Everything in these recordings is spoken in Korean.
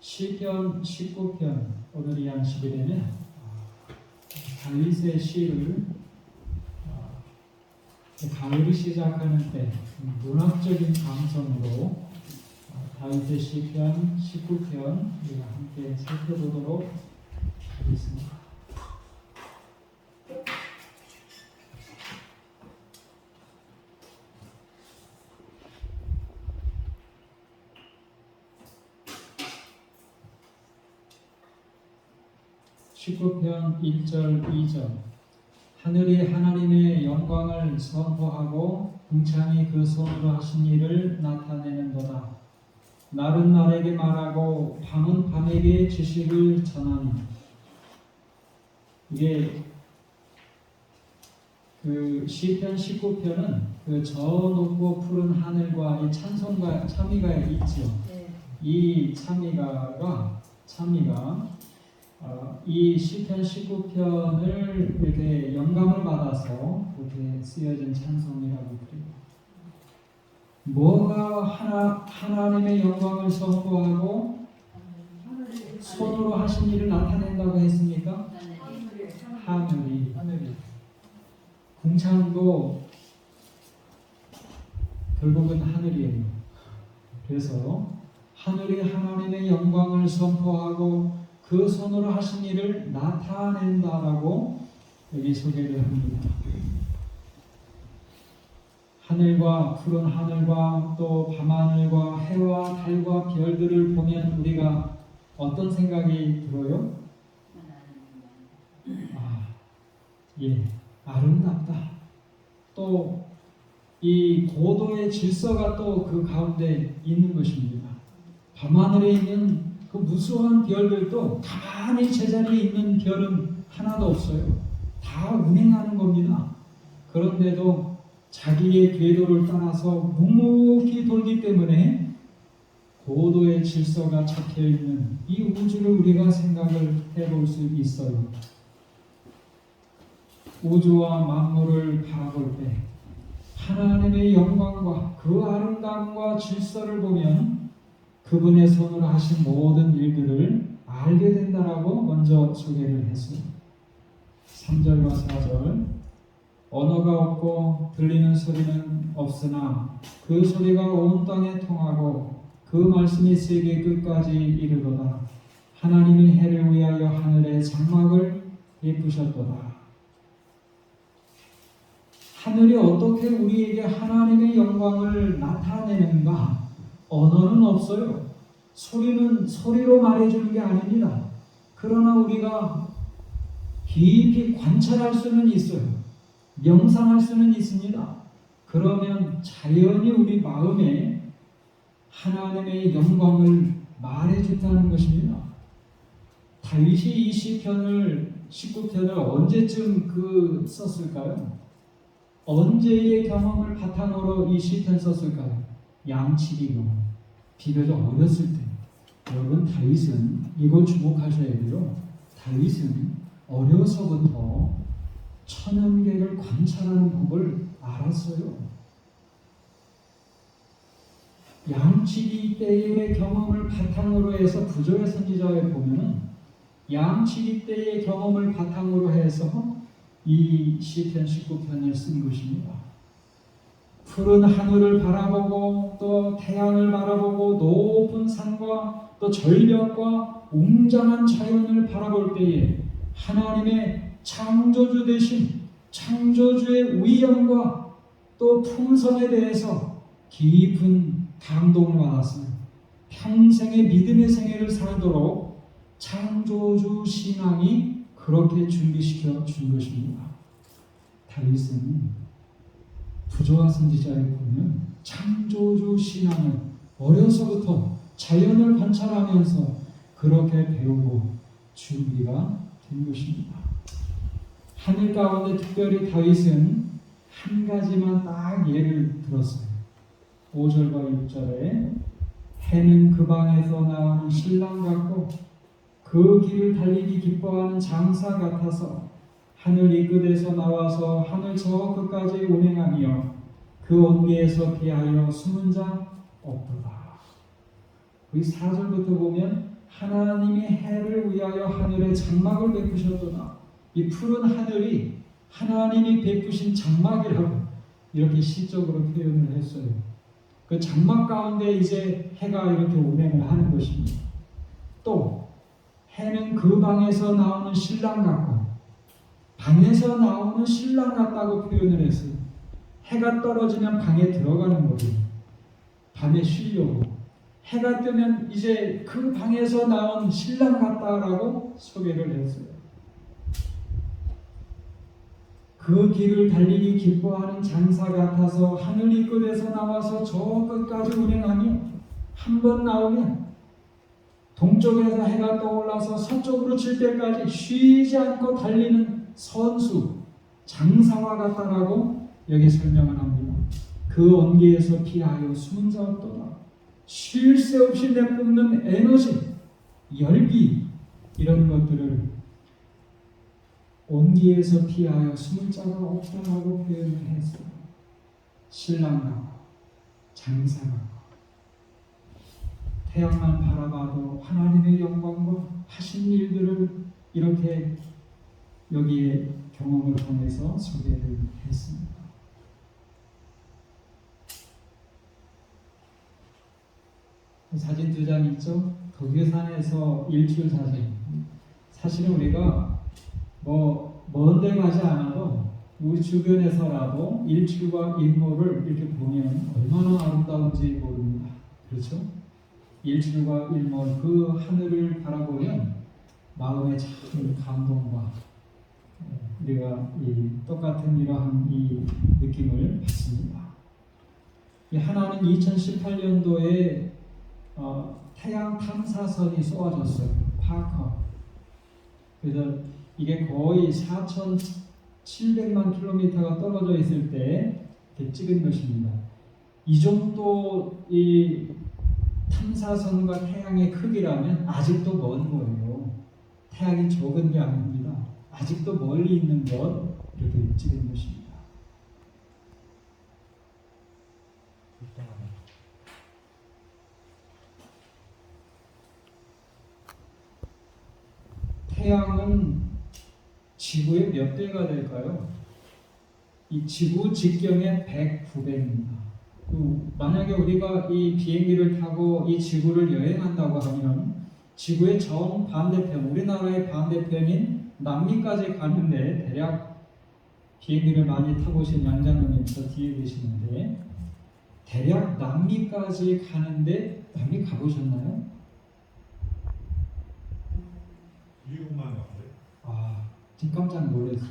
시편 19편 오늘이 양식이 되면 다윗의 시를 가을이 시작하는 때 문학적인 감성으로 다윗의 시편 19편 우리가 함께 살펴보도록 하겠습니다. (19편) 1절 2절 하늘이 하나님의 영광을 선포하고 궁창이 그 손으로 하신 일을 나타내는도다. 날은 날에게 말하고 밤은 밤에게 지식을 전하니. 이게 그 시편 19편은 그 저 높고 푸른 하늘과 이 찬송과 찬미가 있죠. 이 찬미가 이 시편 19편을 이렇게 영감을 받아서 그렇게 쓰여진 찬송이라고 그래요. 뭐가 하나님의 영광을 선포하고 손으로 하신 일을 나타낸다고 했습니까? 하늘이 궁창도 결국은 하늘이에요. 그래서 하늘이 하나님의 영광을 선포하고 그 손으로 하신 일을 나타낸다라고 여기 소개를 합니다. 하늘과 푸른 하늘과 또 밤하늘과 해와 달과 별들을 보면 우리가 어떤 생각이 들어요? 아름답다. 또 이 고도의 질서가 또 그 가운데 있는 것입니다. 밤하늘에 있는 그 무수한 별들도 가만히 제자리에 있는 별은 하나도 없어요. 다 운행하는 겁니다. 그런데도 자기의 궤도를 따라서 묵묵히 돌기 때문에 고도의 질서가 잡혀있는 이 우주를 우리가 생각을 해볼 수 있어요. 우주와 만물을 바라볼 때 하나님의 영광과 그 아름다움과 질서를 보면 그분의 손으로 하신 모든 일들을 알게 된다라고 먼저 소개를 했어요. 3절과 4절 언어가 없고 들리는 소리는 없으나 그 소리가 온 땅에 통하고 그 말씀이 세계 끝까지 이르도다. 하나님이 해를 위하여 하늘의 장막을 베푸셨도다. 하늘이 어떻게 우리에게 하나님의 영광을 나타내는가? 언어는 없어요. 소리는 소리로 말해주는 게 아닙니다. 그러나 우리가 깊이 관찰할 수는 있어요. 명상할 수는 있습니다. 그러면 자연히 우리 마음에 하나님의 영광을 말해준다는 것입니다. 다윗이 이 시편을 19편을 언제쯤 썼을까요? 언제의 경험을 바탕으로 이 시편 썼을까요? 양치기 경험. 비교적 어렸을 때. 여러분, 다윗은 이거 주목하셔야 돼요. 다윗은 어려서부터 천연계를 관찰하는 법을 알았어요. 양치기 때의 경험을 바탕으로 해서 부조의 선지자에 보면은 양치기 때의 경험을 바탕으로 해서 이 시편 19편을 쓴 것입니다. 푸른 하늘을 바라보고 또 태양을 바라보고 높은 산과 또 절벽과 웅장한 자연을 바라볼 때에 하나님의 창조주 되신 창조주의 위엄과 또 품성에 대해서 깊은 감동을 받았어요. 평생의 믿음의 생애를 살도록 창조주 신앙이 그렇게 준비시켜 준 것입니다. 다윗은 부조와 선지자에 보면 창조주 신앙을 어려서부터 자연을 관찰하면서 그렇게 배우고 준비가 된 것입니다. 하늘 가운데 특별히 다윗은 한 가지만 딱 예를 들었어요. 5절과 6절에 해는 그 방에서 나오는 신랑 같고 그 길을 달리기 기뻐하는 장사 같아서 하늘 이 끝에서 나와서 하늘 저 끝까지 운행하며 그 온기에서 피하여 숨은 자 없도다. 우리 4절부터 보면 하나님이 해를 위하여 하늘에 장막을 베푸셨도다. 이 푸른 하늘이 하나님이 베푸신 장막이라고 이렇게 시적으로 표현을 했어요. 그 장막 가운데 이제 해가 이렇게 운행을 하는 것입니다. 또 해는 그 방에서 나오는 신랑 같고 방에서 나오는 신랑 같다고 표현을 했어요. 해가 떨어지면 방에 들어가는 거예요. 밤에 쉬려고. 해가 뜨면 이제 그 방에서 나온 신랑 같다라고 소개를 했어요. 그 길을 달리기 기뻐하는 장사 같아서 하늘 이 끝에서 나와서 저 끝까지 운행하며 한 번 나오면 동쪽에서 해가 떠올라서 서쪽으로 칠 때까지 쉬지 않고 달리는 선수, 장사와 같다라고 여기 설명을 합니다. 그 온기에서 피하여 숨은 자 없도다. 쉴 새 없이 내뿜는 에너지, 열기 이런 것들을 온기에서 피하여 숨을 자가 없다라고 표현을 했어요. 신랑과 장사가 태양만 바라봐도 하나님의 영광과 하신 일들을 이렇게 여기에 경험을 통해서 소개를 했습니다. 사진 두 장 있죠? 덕유산에서 일출 사진. 사실은 우리가 먼데 가지 않아도 우리 주변에서라도 일출과 일몰을 이렇게 보면 얼마나 아름다운지 모릅니다. 그렇죠? 일출과 일몰 그 하늘을 바라보면 마음의 참 감동과 우리가 이 똑같은 이러한 이 느낌을 받습니다. 이 하나는 2018년도에 태양 탐사선이 쏘아졌어요. 파커. 그래서 이게 거의 4,700만 킬로미터가 떨어져 있을 때 이렇게 찍은 것입니다. 이 정도 이 탐사선과 태양의 크기라면 아직도 먼 거예요. 태양이 적은 게 아닙니다. 아직도 멀리 있는 것 이렇게 찍은 것입니다. 태양은 지구의 몇 배가 될까요? 이 지구 직경의 109배입니다. 만약에 우리가 이 비행기를 타고 이 지구를 여행한다고 하면 지구의 정반대편, 우리나라의 반대편인 남미까지 가는데 대략 비행기를 많이 타보신 양장님이 저 뒤에 계시는데 대략 남미까지 가는데 남미 가보셨나요? 미국만 갔어요. 지금 깜짝 놀랐어요.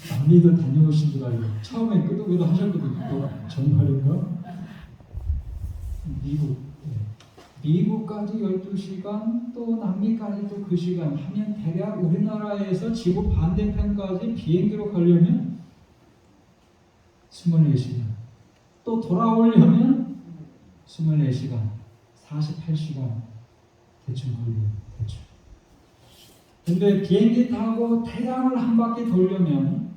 남미도 다녀오신 줄 알고 처음에 끄덕끄덕 하셨거든요. 정말인가? 미국까지 12시간 또 남미까지 또 그 시간 하면 대략 우리나라에서 지구 반대편까지 비행기로 가려면 24시간 또 돌아오려면 24시간 48시간 대충 걸려요. 대충. 근데 비행기 타고 태양을 한 바퀴 돌려면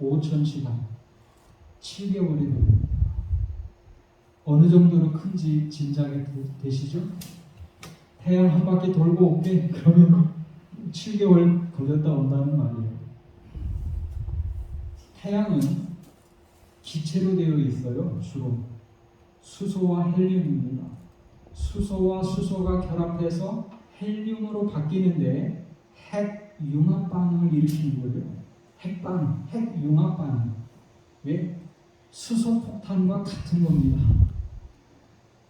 5,000시간 7개월이 걸립니다. 어느 정도로 큰지 짐작이 되시죠? 태양 한 바퀴 돌고 올게 그러면 7개월 걸렸다 온다는 말이에요. 태양은 기체로 되어 있어요. 주로 수소와 헬륨입니다. 수소와 수소가 결합해서 헬륨으로 바뀌는데 핵융합 반응을 일으키는 거예요. 핵융합 반응. 왜? 수소 폭탄과 같은 겁니다.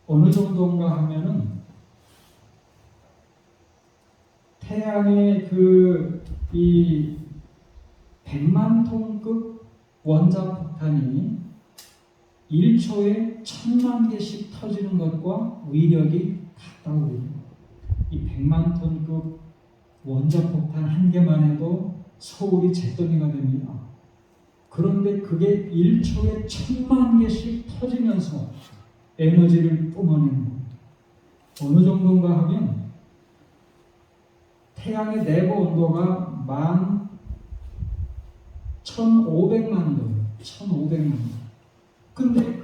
어느 정도인가 하면은 태양의 이 100만 톤급 원자 폭탄이 1초에 1000만 개씩 터지는 것과 위력이 같다고 해요. 이 100만 톤급 원자 폭탄 한 개만 해도 서울이 잿더미가 됩니다. 그런데 그게 1초에 1000만 개씩 터지면서 에너지를 뿜어내는 겁니다. 어느 정도인가 하면 태양의 내부 온도가 1500만 도예요. 1500만 도. 근데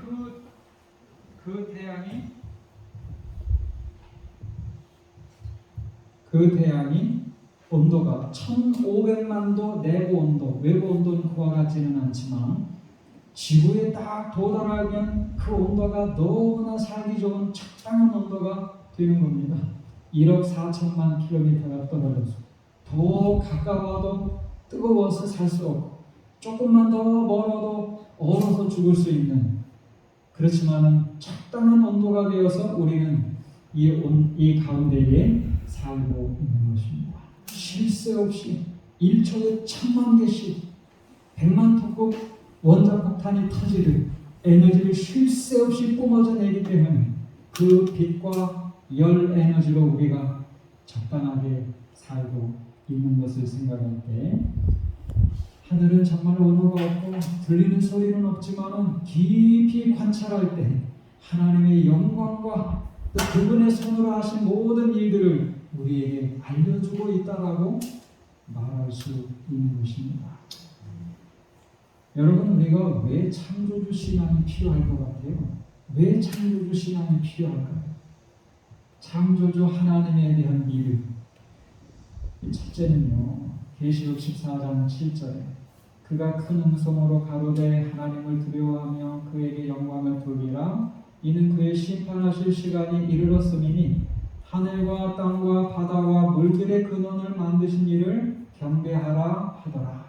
그 태양이 그 태양이 온도가 1500만 도 내부 온도, 외부 온도는 그와 같지는 않지만 지구에 딱 도달하면 그 온도가 너무나 살기 좋은 적당한 온도가 되는 겁니다. 1억 4천만 킬로미터가 떨어져서 더 가까워도 뜨거워서 살 수 없고 조금만 더 멀어도 얼어서 죽을 수 있는, 그렇지만은 적당한 온도가 되어서 우리는 이 가운데에 살고 있는 것입니다. 쉴 새 없이 1초에 1000만 개씩 100만 톱급 원자폭탄이 터지듯 에너지를 쉴 새 없이 뿜어져 내기 때문에 그 빛과 열 에너지로 우리가 적당하게 살고 있는 것을 생각할 때 하늘은 정말 언어가 없고 들리는 소리는 없지만 깊이 관찰할 때 하나님의 영광과 또 그분의 손으로 하신 모든 일들을 우리에게 알려주고 있다라고 말할 수 있는 것입니다. 여러분, 우리가 왜 창조주 신앙이 필요할 것 같아요? 왜 창조주 신앙이 필요할까요? 창조주 하나님에 대한 믿음. 첫째는요, 계시록 14장 7절에 그가 큰 음성으로 가로되 하나님을 두려워하며 그에게 영광을 돌리라. 이는 그의 심판하실 시간이 이르렀음이니 하늘과 땅과 바다와 물들의 근원을 만드신 이를 경배하라 하더라.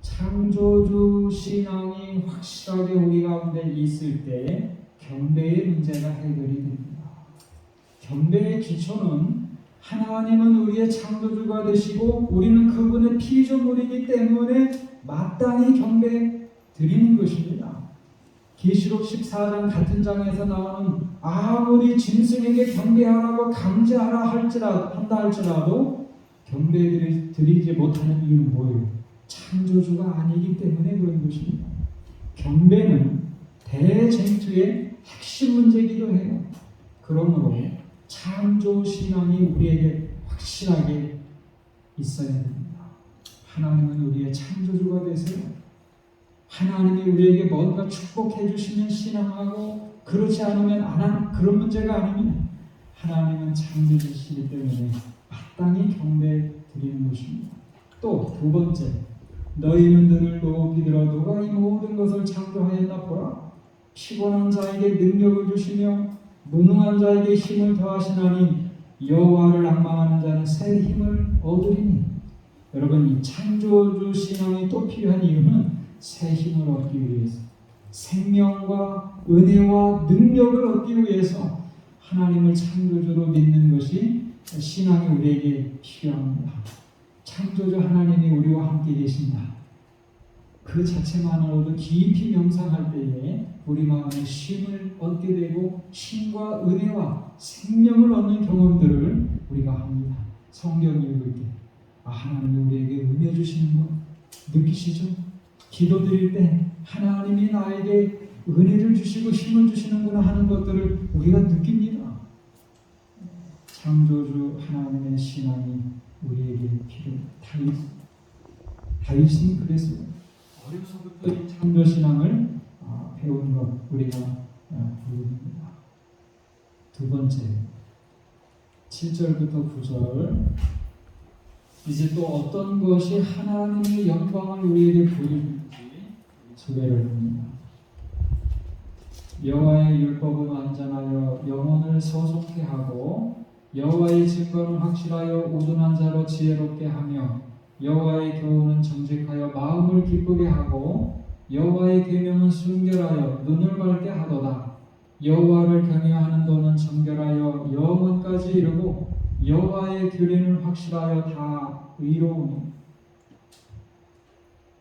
창조주 신앙이 확실하게 우리 가운데 있을 때 경배의 문제가 해결이 됩니다. 경배의 기초는 하나님은 우리의 창조주가 되시고 우리는 그분의 피조물이기 때문에 마땅히 경배 드리는 것입니다. 계시록 14장 같은 장에서 나오는 아무리 짐승에게 경배하라고 강제하라 한다 할지라도 경배 드리지 못하는 이유는 뭐예요? 창조주가 아니기 때문에 그런 것입니다. 경배는 대쟁투의 핵심 문제이기도 해요. 그러므로 창조신앙이 우리에게 확실하게 있어야 됩니다. 하나님은 우리의 창조주가 되세요. 하나님이 우리에게 뭔가 축복해 주시면 신앙하고 그렇지 않으면 안 하는 그런 문제가 아닙니다. 하나님은 창조주시기 때문에 마땅히 경배 드리는 것입니다. 또 두 번째, 너희는 눈을 높이 들어 누가 이 모든 것을 창조하였나 보라. 피곤한 자에게 능력을 주시며 무능한 자에게 힘을 더하시나니 여호와를 낭망하는 자는 새 힘을 얻으리니. 여러분, 이 창조주 신앙이 또 필요한 이유는 새 힘을 얻기 위해서, 생명과 은혜와 능력을 얻기 위해서 하나님을 창조주로 믿는 것이 신앙이 우리에게 필요합니다. 창조주 하나님이 우리와 함께 계신다. 그 자체만으로도 깊이 명상할 때에 우리 마음에 쉼을 얻게 되고 힘과 은혜와 생명을 얻는 경험들을 우리가 합니다. 성경 읽을 때 하나님이 우리에게 은혜 주시는 것 느끼시죠? 기도드릴 때 하나님이 나에게 은혜를 주시고 힘을 주시는구나 하는 것들을 우리가 느낍니다. 창조주 하나님의 신앙이 우리에게 필요합니다. 다윗은 그랬어요. 어려서부터 이 창조신앙을 배운 것 우리가 배웁니다. 두 번째, 7절부터 9절. 이제 또 어떤 것이 하나님의 영광을 우리에게 보여주는지 소개를 합니다. 여호와의 율법은 완전하여 영혼을 소속케 하고 여호와의 증거는 확실하여 우둔한 자로 지혜롭게 하며 여호와의 교훈은 정직하여 마음을 기쁘게 하고 여호와의 계명은 순결하여 눈을 밝게 하도다. 여호와를 경외하는 도는 정결하여 영원까지 이르고 여호와의 규례는 확실하여 다 의로우니.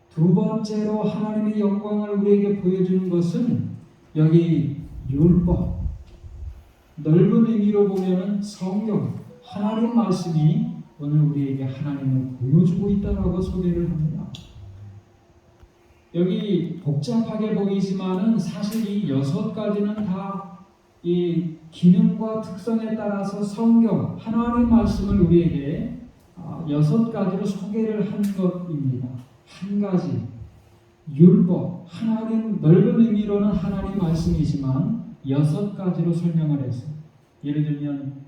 두 번째로 하나님의 영광을 우리에게 보여주는 것은 여기 율법, 넓은 의미로 보면 성경, 하나님 말씀이 오늘 우리에게 하나님을 보여주고 있다라고 소개를 합니다. 여기 복잡하게 보이지만은 사실 이 6가지는 다 이 기능과 특성에 따라서 성경, 하나님 말씀을 우리에게 6가지로 소개를 한 것입니다. 한 가지, 율법, 하나님, 넓은 의미로는 하나님 말씀이지만 6가지로 설명을 했어요. 예를 들면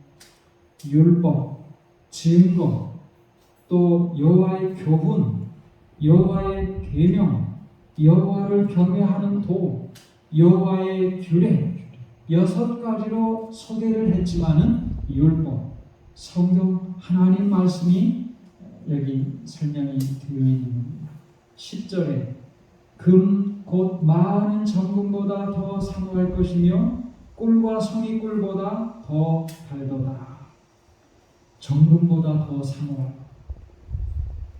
율법, 증거, 또 여호와의 교훈, 여호와의 계명, 여호와를 경외하는 도, 여호와의 규례 6가지로 소개를 했지만은 율법, 성경 하나님 말씀이 여기 설명이 되어 있는 겁니다. 10절에 금 곧 많은 정금보다 더 사모할 것이며 꿀과 송이꿀보다 더 달도다. 정금보다 더 사모할 것.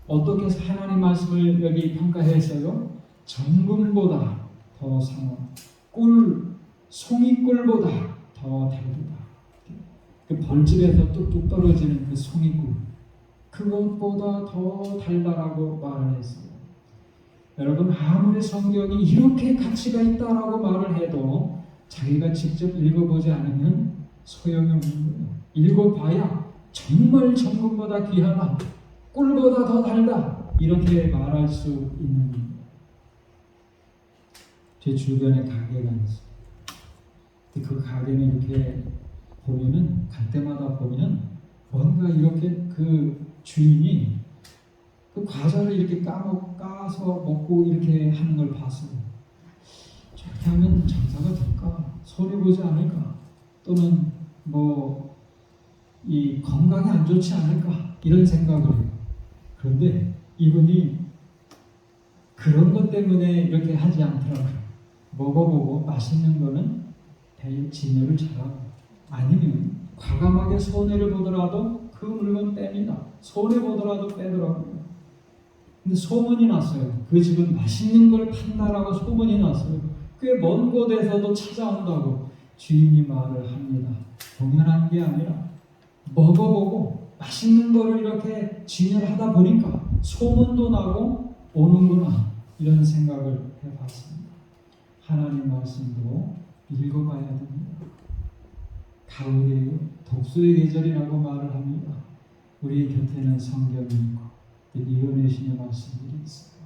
어떻게 해서 하나님 말씀을 여기 평가했어요? 정금보다 더 사모, 꿀, 송이꿀보다 더 달도다. 그 벌집에서 뚝뚝 떨어지는 그 송이꿀, 그것보다 더 달다라고 말을 했어요. 여러분, 아무리 성경이 이렇게 가치가 있다라고 말을 해도 자기가 직접 읽어보지 않으면 소용이 없는 거예요. 읽어봐야 정말 정금보다 귀하다, 꿀보다 더 달다, 이렇게 말할 수 있는 겁니다. 제 주변에 가게가 있어요. 그 가게는 이렇게 보면은, 갈 때마다 보면 뭔가 이렇게 그 주인이 그 과자를 이렇게 까서 먹고 이렇게 하는 걸 봤어요. 저렇게 하면 장사가 될까? 손해보지 않을까? 또는 뭐 이 건강에 안 좋지 않을까? 이런 생각을 해요. 그런데 이분이 그런 것 때문에 이렇게 하지 않더라고요. 먹어보고 맛있는 거는 대일 진열을 잘하고, 아니면 과감하게 손해를 보더라도 그 물건 뺍니다. 손해보더라도 빼더라고요. 근데 소문이 났어요. 그 집은 맛있는 걸 판다라고 소문이 났어요. 꽤 먼 곳에서도 찾아온다고 주인이 말을 합니다. 공연한 게 아니라 먹어보고 맛있는 거를 이렇게 진열하다 보니까 소문도 나고 오는구나, 이런 생각을 해봤습니다. 하나님 말씀도 읽어봐야 됩니다. 가을에 독서의 계절이라고 말을 합니다. 우리 곁에는 성경이 있고 예언의 신의 말씀들이 있어요.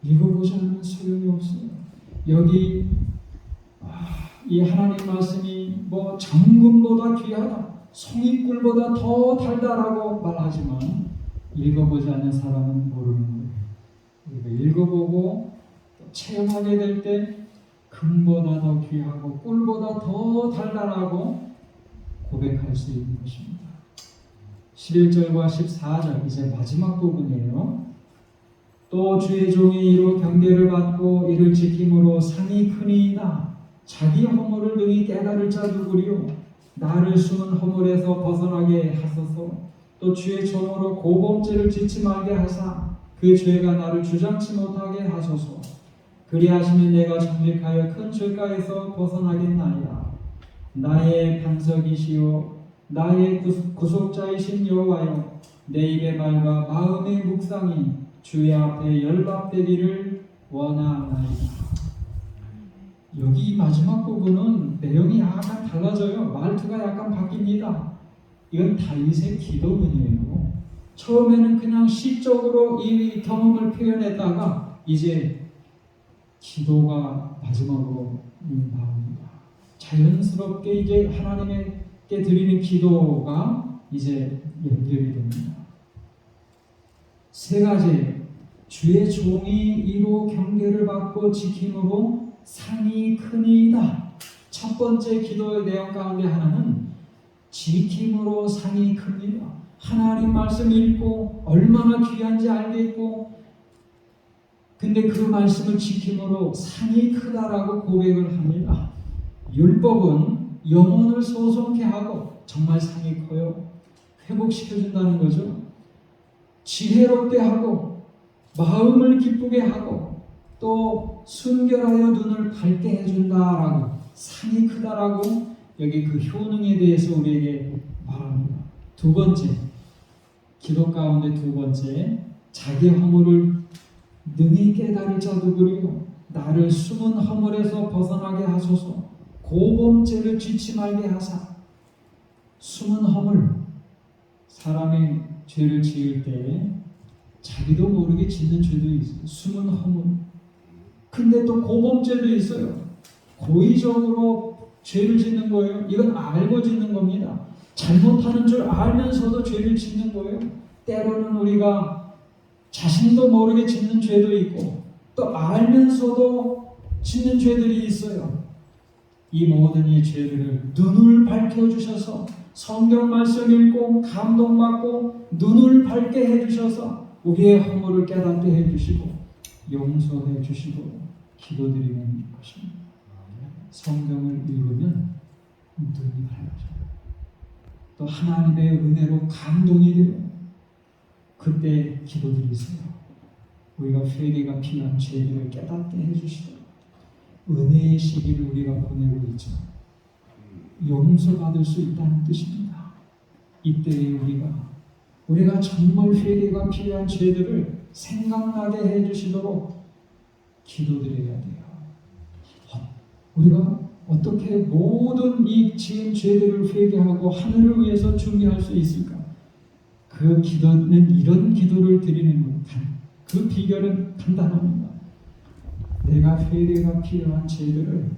읽어보지 않으면 소용이 없어요. 여기 이 하나님 말씀이 뭐 정금보다 귀하다, 송이꿀보다 더 달다라고 말하지만 읽어보지 않는 사람은 모르는 거예요. 우리가 읽어보고 체험하게 될 때 금보다 더 귀하고 꿀보다 더 달다라고 고백할 수 있는 것입니다. 11절과 14절, 이제 마지막 부분이에요. 또 주의 종이 이로 경계를 받고 이를 지킴으로 상이 크니이다. 자기 허물을 능히 깨달을 자 누구리요? 나를 숨은 허물에서 벗어나게 하소서. 또 주의 종으로 고범죄를 짓지 말게 하사 그 죄가 나를 주장치 못하게 하소서. 그리하시면 내가 정직하여 큰 죄가에서 벗어나겠나이다. 나의 반석이시오 나의 구속자이신 여호와여, 내 입의 말과 마음의 묵상이 주의 앞에 연락되기를 원하나이다. 여기 마지막 부분은 내용이 약간 달라져요. 말투가 약간 바뀝니다. 이건 다윗의 기도문이에요. 처음에는 그냥 시적으로 이 경험을 표현했다가 이제 기도가 마지막으로 나옵니다. 자연스럽게 이제 하나님께 드리는 기도가 이제 연결이 됩니다. 세 가지, 주의 종이 이로 경계를 받고 지킴으로 상이 크니이다. 첫 번째 기도의 내용 가운데 하나는 지킴으로 상이 큽니다. 하나님 말씀 읽고 얼마나 귀한지 알겠고, 근데 그 말씀을 지킴으로 상이 크다라고 고백을 합니다. 율법은 영혼을 소송케 하고 정말 상이 커요. 회복시켜준다는 거죠. 지혜롭게 하고 마음을 기쁘게 하고 또 순결하여 눈을 밝게 해준다라고, 상이 크다라고 여기 그 효능에 대해서 우리에게 말합니다. 두 번째, 기도 가운데 두 번째, 자기 허물을 능히 깨달을 자 누구리요? 나를 숨은 허물에서 벗어나게 하소서. 고범죄를 짓지 말게 하사. 숨은 허물, 사람의 죄를 지을 때 자기도 모르게 짓는 죄도 있어요. 숨은 허물. 근데 또 고범죄도 있어요. 고의적으로 죄를 짓는 거예요. 이건 알고 짓는 겁니다. 잘못하는 줄 알면서도 죄를 짓는 거예요. 때로는 우리가 자신도 모르게 짓는 죄도 있고 또 알면서도 짓는 죄들이 있어요. 이 모든 이 죄들을 눈을 밝혀주셔서 성경 말씀 읽고 감동받고 눈을 밝게 해주셔서 우리의 허물을 깨닫게 해주시고 용서해 주시고 기도드리는 것입니다. 성경을 읽으면 눈이 밝아져요. 또 하나님의 은혜로 감동이 돼요. 그때 기도드리세요. 우리가 회개가 필요한 죄들을 깨닫게 해주시도록 은혜의 시기를 우리가 보내고 있죠. 용서받을 수 있다는 뜻입니다. 이때에 우리가 정말 회개가 필요한 죄들을 생각나게 해주시도록 기도드려야 돼요. 우리가 어떻게 모든 이 지은 죄들을 회개하고 하늘을 위해서 준비할 수 있을까? 그 기도는 이런 기도를 드리는 것. 그 비결은 간단합니다. 내가 회개가 필요한 죄들을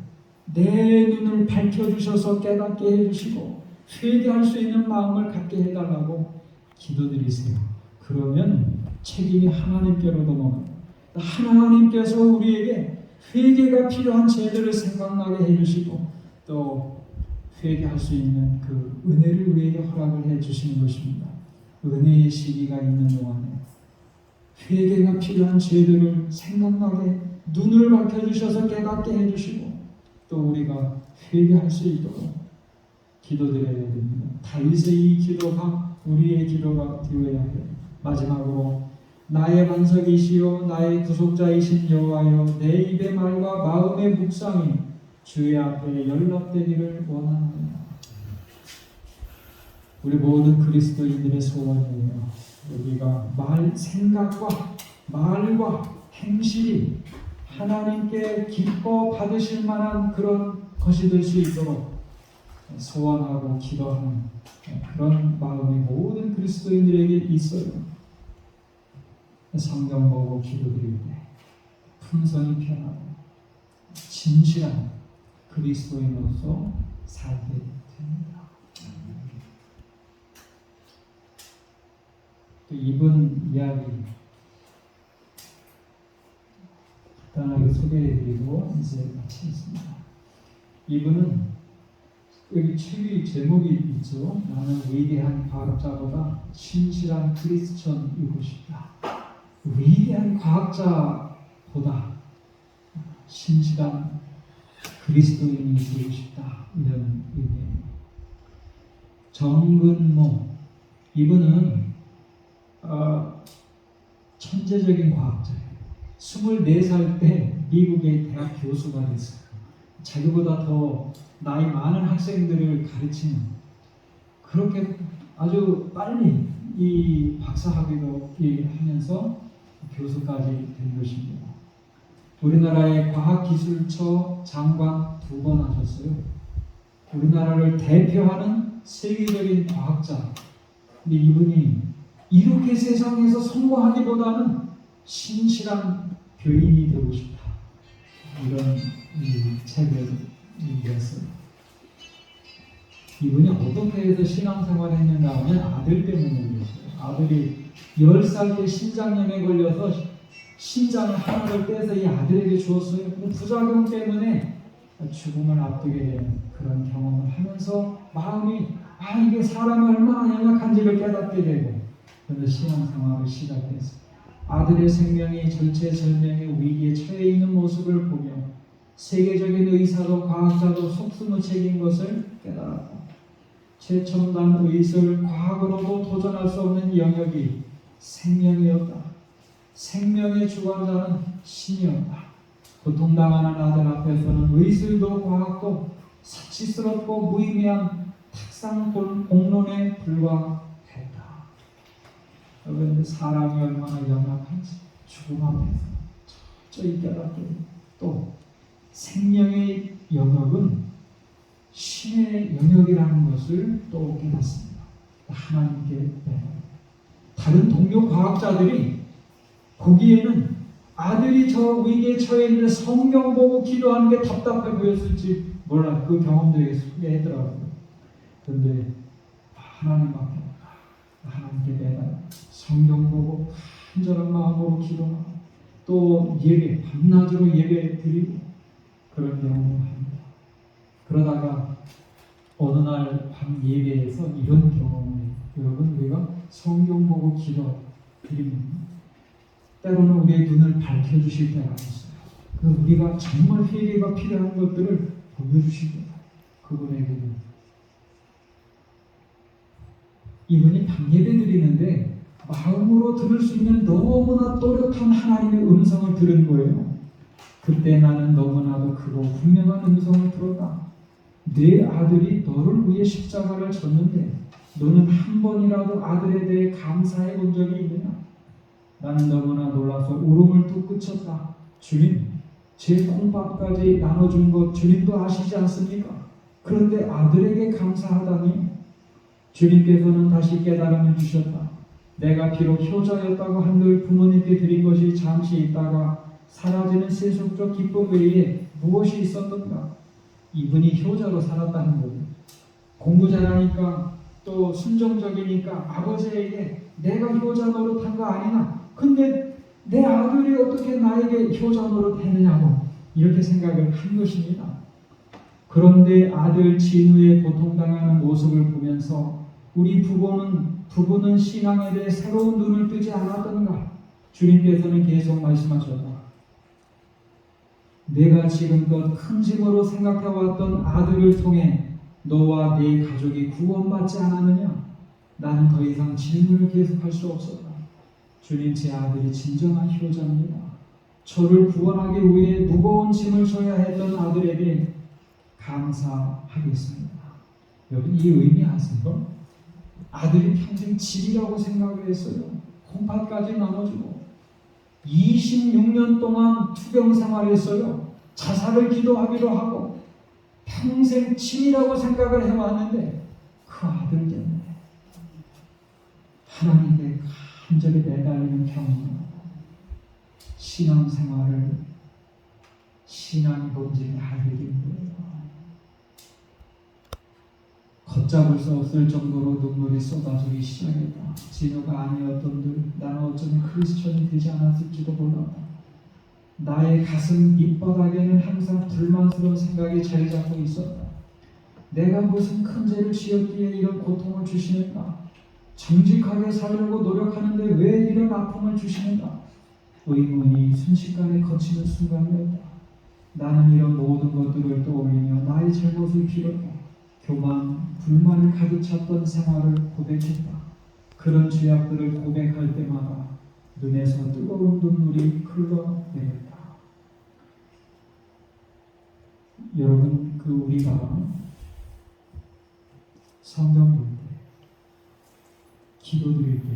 내 눈을 밝혀주셔서 깨닫게 해주시고 회개할 수 있는 마음을 갖게 해달라고 기도드리세요. 그러면 책임이 하나님께로 넘어갑니다. 하나님께서 우리에게 회개가 필요한 죄들을 생각나게 해주시고 또 회개할 수 있는 그 은혜를 우리에게 허락을 해주시는 것입니다. 은혜의 시기가 있는 동안에 회개가 필요한 죄들을 생각나게 눈을 밝혀주셔서 깨닫게 해주시고 또 우리가 회개할 수 있도록 기도드려야 됩니다. 다윗의 이 기도가 우리의 기도가 되어야 해요. 마지막으로 나의 반석이시요 나의 구속자이신 여호와여 내 입의 말과 마음의 묵상이 주의 앞에 연락되기를 원하노라. 우리 모든 그리스도인들의 소원이에요. 우리가 생각과 말과 행실이 하나님께 기뻐 받으실 만한 그런 것이 될 수 있도록 소원하고 기도하는 그런 마음이 모든 그리스도인들에게 있어요. 성경 보고 기도드릴 때 품성이 편하고 진실한 그리스도인으로서 살게 됩니다. 이분 이야기 간단하게 소개해드리고 이제 마치겠습니다. 이분은 여기 책의 제목이 있죠. 나는 위대한 과학자보다 신실한 크리스천이고 싶다. 위대한 과학자보다 신실한 그리스도인이 되고 싶다. 이런 의미예요. 정근모 이분은 천재적인 과학자예요. 24살 때 미국의 대학 교수가 됐어요. 자기보다 더 나이 많은 학생들을 가르치는 그렇게 아주 빨리 이 박사학위도 하면서 교수까지 된 것입니다. 우리나라의 과학기술처 장관 2번 하셨어요. 우리나라를 대표하는 세계적인 과학자. 근데 이분이 이렇게 세상에서 성공하기보다는 신실한 교인이 되고 싶다. 이런 책을 읽었어요. 이분이 어떻게 해서 신앙생활을 했는가 하면 아들 때문에 그랬어요. 아들이 10살 때 신장염에 걸려서 신장을 하나를 떼서 이 아들에게 주었어요. 그 부작용 때문에 죽음을 앞두게 되는 그런 경험을 하면서 마음이 이게 사람이 얼마나 연약한지를 깨닫게 되고 그래서 신앙생활을 시작했어요. 아들의 생명이 절체절명의 위기에 처해 있는 모습을 보며 세계적인 의사도 과학자도 속수무책인 것을 깨달았고 최첨단 의술 과학으로도 도전할 수 없는 영역이 생명이었다. 생명의 주관자는 신이었다. 고통당하는 아들 앞에서는 의술도 과학도 사치스럽고 무의미한 탁상 공론에 불과했다. 그런데 사람이 얼마나 연약한지 죽음 앞에서 철저히 깨닫게 또 생명의 영역은 신의 영역이라는 것을 또 깨닫습니다. 하나님께 다른 동료 과학자들이 보기에는 아들이 저 위기에 처해 있는데 성경 보고 기도하는 게 답답해 보였을지 몰라. 그 경험들에게 소개하더라고요. 그런데 하나님 앞에 하나님께 매달 성경 보고 간절한 마음으로 기도하고 또 예배, 밤낮으로 예배 드리고 그런 경험을 합니다. 그러다가 어느 날 밤 예배에서 이런 경험을 해요. 여러분, 우리가 성경 보고 기도 드리면 때로는 우리의 눈을 밝혀주실 때가 있어요. 우리가 정말 회개가 필요한 것들을 보여주시고 그분에게는 이분이 밤예배 드리는데 마음으로 들을 수 있는 너무나 또렷한 하나님의 음성을 들은 거예요. 그때 나는 너무나도 크고 분명한 음성을 들었다. 네 아들이 너를 위해 십자가를 졌는데 너는 한 번이라도 아들에 대해 감사해 본 적이 있느냐? 나는 너무나 놀라서 울음을 뚝 그쳤다. 주님, 제 콩밥까지 나눠준 것 주님도 아시지 않습니까? 그런데 아들에게 감사하다니. 주님께서는 다시 깨달음을 주셨다. 내가 비록 효자였다고 한들 부모님께 드린 것이 잠시 있다가 사라지는 세속적 기쁨 외에 무엇이 있었던가? 이분이 효자로 살았다는 거예요. 공부 잘하니까 또 순종적이니까 아버지에게 내가 효자 노릇한 거 아니나? 근데 내 아들이 어떻게 나에게 효자 노릇했느냐고 이렇게 생각을 한 것입니다. 그런데 아들 진우의 고통당하는 모습을 보면서 우리 부부는 신앙에 대해 새로운 눈을 뜨지 않았던가? 주님께서는 계속 말씀하셨다. 내가 지금껏 큰 짐으로 생각해왔던 아들을 통해 너와 네 가족이 구원받지 않았느냐? 나는 더 이상 질문을 계속할 수 없었다. 주님, 제 아들이 진정한 효자입니다. 저를 구원하기 위해 무거운 짐을 져야 했던 아들에게 감사하겠습니다. 여러분, 이 의미 아세요? 아들이 평생 집이라고 생각을 했어요. 콩팥까지 나눠주고 26년 동안 투병 생활했어요. 자살을 기도하기도 하고 평생 짐이라고 생각을 해왔는데 그 아들 때문에 하나님께 간절히 매달리는 경험, 신앙생활을 신앙이 뭔지를 알게 된 거예요. 걷잡을 수 없을 정도로 눈물이 쏟아지기 시작했다. 진우가 아니었던들 나는 어쩌면 크리스천이 되지 않았을지도 몰랐다. 나의 가슴 밑바닥에는 항상 불만스러운 생각이 자리 잡고 있었다. 내가 무슨 큰 죄를 지었기에 이런 고통을 주시는가? 정직하게 살려고 노력하는데 왜 이런 아픔을 주시는가? 의문이 순식간에 거치는 순간이었다. 나는 이런 모든 것들을 떠올리며 나의 잘못을 비롯해 교만, 불만을 가득 찼던 생활을 고백했다. 그런 죄악들을 고백할 때마다 눈에서 뜨거운 눈물이 흘러내렸다. 여러분, 우리가 성경 볼 때, 기도드릴 때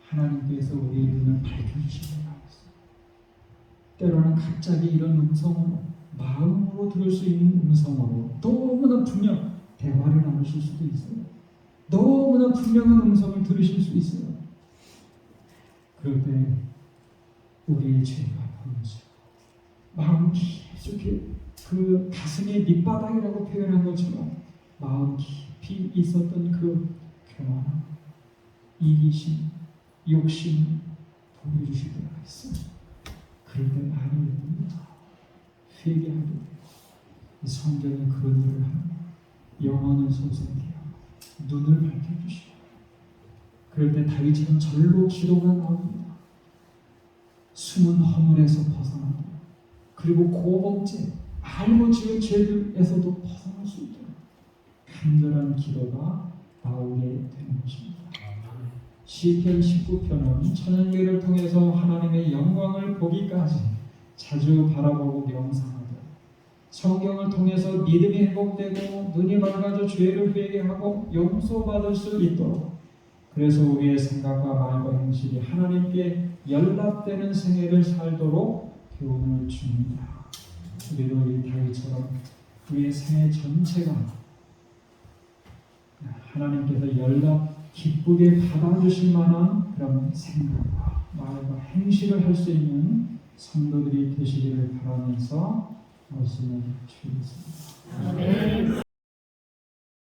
하나님께서 우리의 눈을 밝혀주실 때가 있어요. 때로는 갑자기 이런 음성으로, 마음으로 들을 수 있는 음성으로 너무나 분명 대화를 나누실 수도 있어요. 너무나 분명한 음성을 들으실 수 있어요. 그럴 때 우리의 죄가 보여지고 마음 깊이 그 가슴의 밑바닥이라고 표현한 것처럼 마음 깊이 있었던 그 교만함, 이기심, 욕심 보여주실 때가 있어요. 그럴 때 아니됩니다. 회개하게 돼요. 성경은 그런 일을 합니다. 영혼을 소생케 하고 눈을 밝혀주시고 그럴 때 다윗처럼 절로 기도가 나옵니다. 숨은 허물에서 벗어나고 그리고 고범죄, 알고 지은 죄들에서도 벗어날 수 있도록 간절한 기도가 나오게 되는 것입니다. 시편 19편은 천연계를 통해서 하나님의 영광을 보기까지 자주 바라보고 명상하고 성경을 통해서 믿음이 회복되고 눈이 밝아져 죄를 회개하고 용서받을 수 있도록 그래서 우리의 생각과 말과 행실이 하나님께 연락되는 생애를 살도록 교훈을 줍니다. 우리도 이 다윗처럼 우리의 생애 전체가 하나님께서 연락 기쁘게 받아주실 만한 그런 생각과 말과 행실을 할 수 있는 성도들이 되시기를 바라면서 말씀을 드리겠습니다.